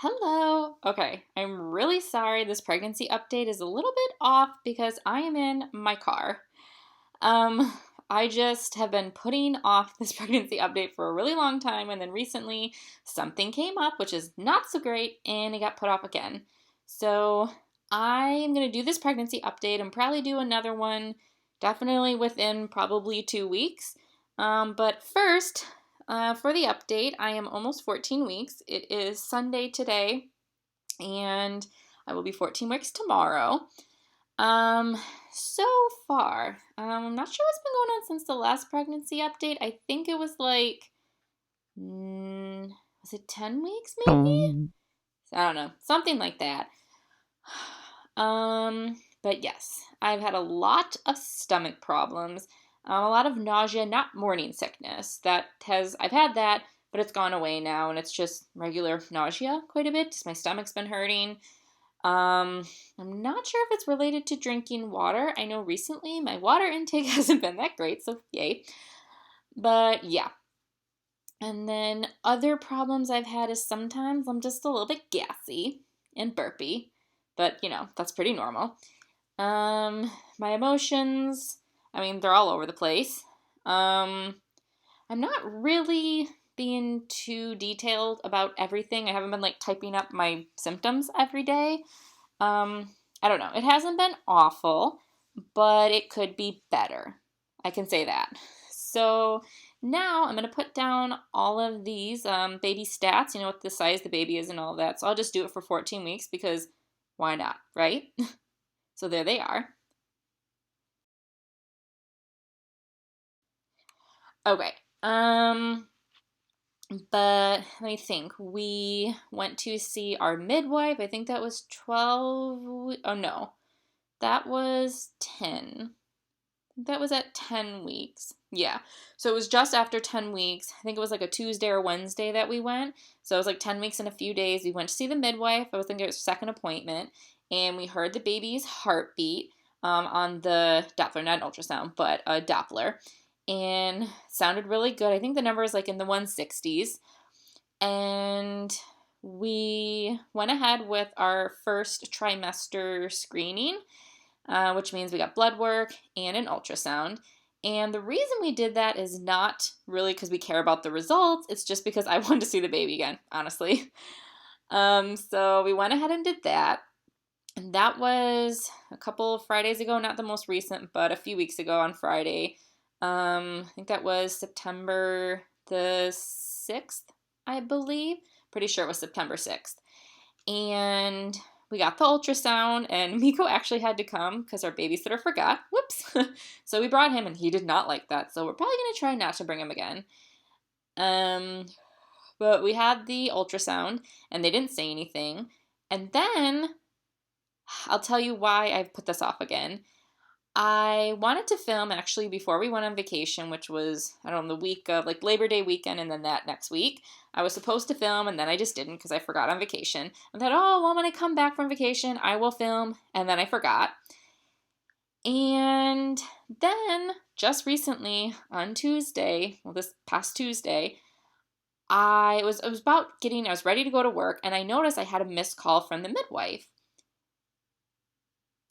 Hello. Okay, I'm really sorry this pregnancy update is a little bit off because I am in my car. Um, I just have been putting off this pregnancy update for a really long time, and then recently something came up, which is not so great, and it got put off again. So I'm gonna do this pregnancy update and probably do another one, definitely within probably 2 weeks. But first, for the update, I am almost 14 weeks. It is Sunday today, and I will be 14 weeks tomorrow. Um, so far, I'm not sure what's been going on since the last pregnancy update. I think it was like, was it 10 weeks maybe? I don't know, something like that. But yes, I've had a lot of stomach problems, a lot of nausea, not morning sickness. I've had that, but it's gone away now, and it's just regular nausea quite a bit. Just my stomach's been hurting. I'm not sure if it's related to drinking water. I know recently my water intake hasn't been that great, so yay. But yeah. And then other problems I've had is sometimes I'm just a little bit gassy and burpy, but that's pretty normal. My emotions, I mean, they're all over the place. I'm not really being too detailed about everything. I haven't been like typing up my symptoms every day. I don't know. It hasn't been awful, but it could be better. I can say that. So now I'm going to put down all of these baby stats, what the size the baby is and all that. So I'll just do it for 14 weeks because why not, right? So there they are. Okay. But let me think. We went to see our midwife. I think that was 12. Oh no, that was 10. That was at 10 weeks. Yeah. So it was just after 10 weeks. I think it was like a Tuesday or Wednesday that we went. So it was like 10 weeks in a few days. We went to see the midwife. I was thinking it was second appointment. And we heard the baby's heartbeat on the Doppler, not an ultrasound, but a Doppler. And it sounded really good. I think the number is like in the 160s. And we went ahead with our first trimester screening, which means we got blood work and an ultrasound. And the reason we did that is not really because we care about the results. It's just because I wanted to see the baby again, honestly. So we went ahead and did that. And that was a couple of Fridays ago, not the most recent, but a few weeks ago on Friday. I think that was September the 6th, I believe. Pretty sure it was September 6th. And we got the ultrasound, and Miko actually had to come because our babysitter forgot. Whoops. So we brought him, and he did not like that. So we're probably going to try not to bring him again. But we had the ultrasound, and they didn't say anything. And then I'll tell you why I've put this off again. I wanted to film actually before we went on vacation, which was, I don't know, the week of like Labor Day weekend and then that next week. I was supposed to film and then I just didn't because I forgot on vacation. I thought, oh, well, when I come back from vacation, I will film. And then I forgot. And then just recently on Tuesday, well, this past Tuesday, I was ready to go to work and I noticed I had a missed call from the midwife.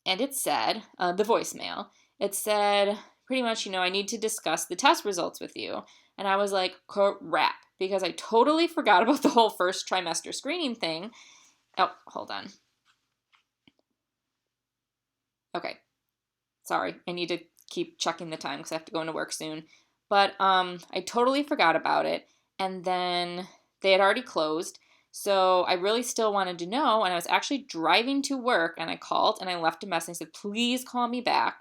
And it said, the voicemail, it said pretty much, I need to discuss the test results with you. And I was like, crap, because I totally forgot about the whole first trimester screening thing. Oh, hold on. Okay. Sorry, I need to keep checking the time because I have to go into work soon. But I totally forgot about it. And then they had already closed. So I really still wanted to know, and I was actually driving to work, and I called, and I left a message. I said, please call me back.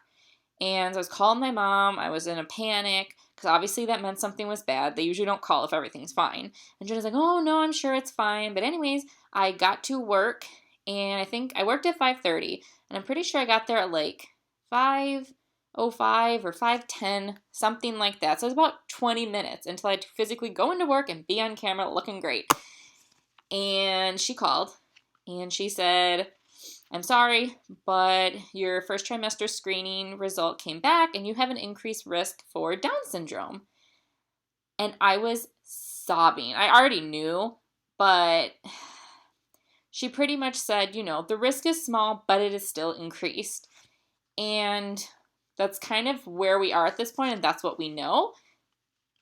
And so I was calling my mom. I was in a panic, because obviously that meant something was bad. They usually don't call if everything's fine. And Jenna's like, oh, no, I'm sure it's fine. But anyways, I got to work, and I think I worked at 5:30, and I'm pretty sure I got there at like 5:05 or 5:10, something like that. So it was about 20 minutes until I had to physically go into work and be on camera looking great. And she called and she said, I'm sorry, but your first trimester screening result came back and you have an increased risk for Down syndrome. And I was sobbing. I already knew, but she pretty much said, the risk is small, but it is still increased. And that's kind of where we are at this point, and that's what we know.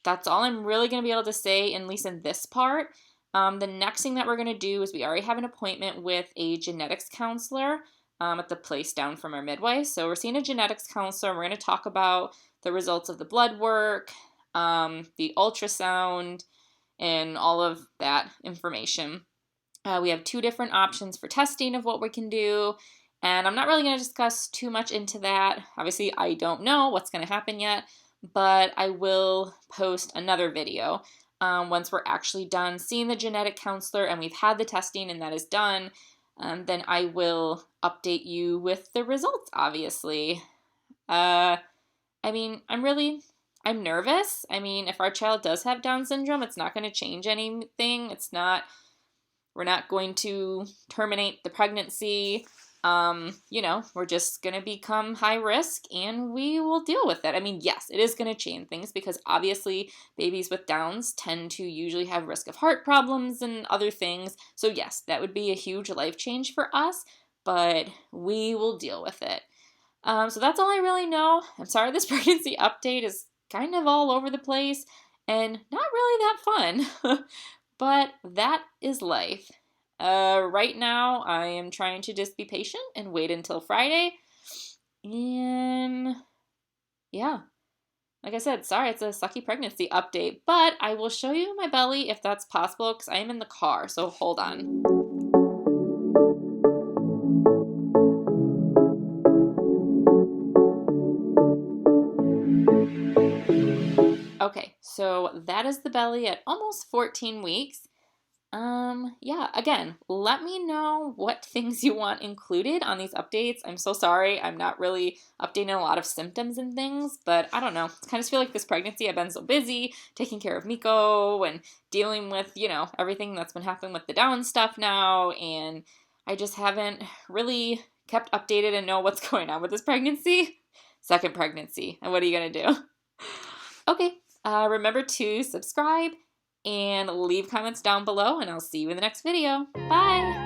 That's all I'm really going to be able to say, at least in this part. The next thing that we're going to do is we already have an appointment with a genetics counselor at the place down from our midwife. So we're seeing a genetics counselor, and we're going to talk about the results of the blood work, the ultrasound, and all of that information. We have 2 different options for testing of what we can do, and I'm not really going to discuss too much into that. Obviously, I don't know what's going to happen yet, but I will post another video once we're actually done seeing the genetic counselor and we've had the testing and that is done. Then I will update you with the results, obviously. I'm nervous. If our child does have Down syndrome, it's not going to change anything. We're not going to terminate the pregnancy. We're just going to become high risk and we will deal with it. Yes, it is going to change things because obviously babies with Downs tend to usually have risk of heart problems and other things. So yes, that would be a huge life change for us, but we will deal with it. So that's all I really know. I'm sorry this pregnancy update is kind of all over the place and not really that fun, but that is life. Right now, I am trying to just be patient and wait until Friday. And yeah, like I said, sorry, it's a sucky pregnancy update, but I will show you my belly if that's possible because I am in the car, so hold on. Okay, so that is the belly at almost 14 weeks. Again, let me know what things you want included on these updates. I'm so sorry. I'm not really updating a lot of symptoms and things, but I don't know. I kind of feel like this pregnancy, I've been so busy taking care of Miko and dealing with, everything that's been happening with the Down stuff now, and I just haven't really kept updated and know what's going on with this pregnancy. Second pregnancy. And what are you going to do? Okay, remember to subscribe and leave comments down below, and I'll see you in the next video. Bye!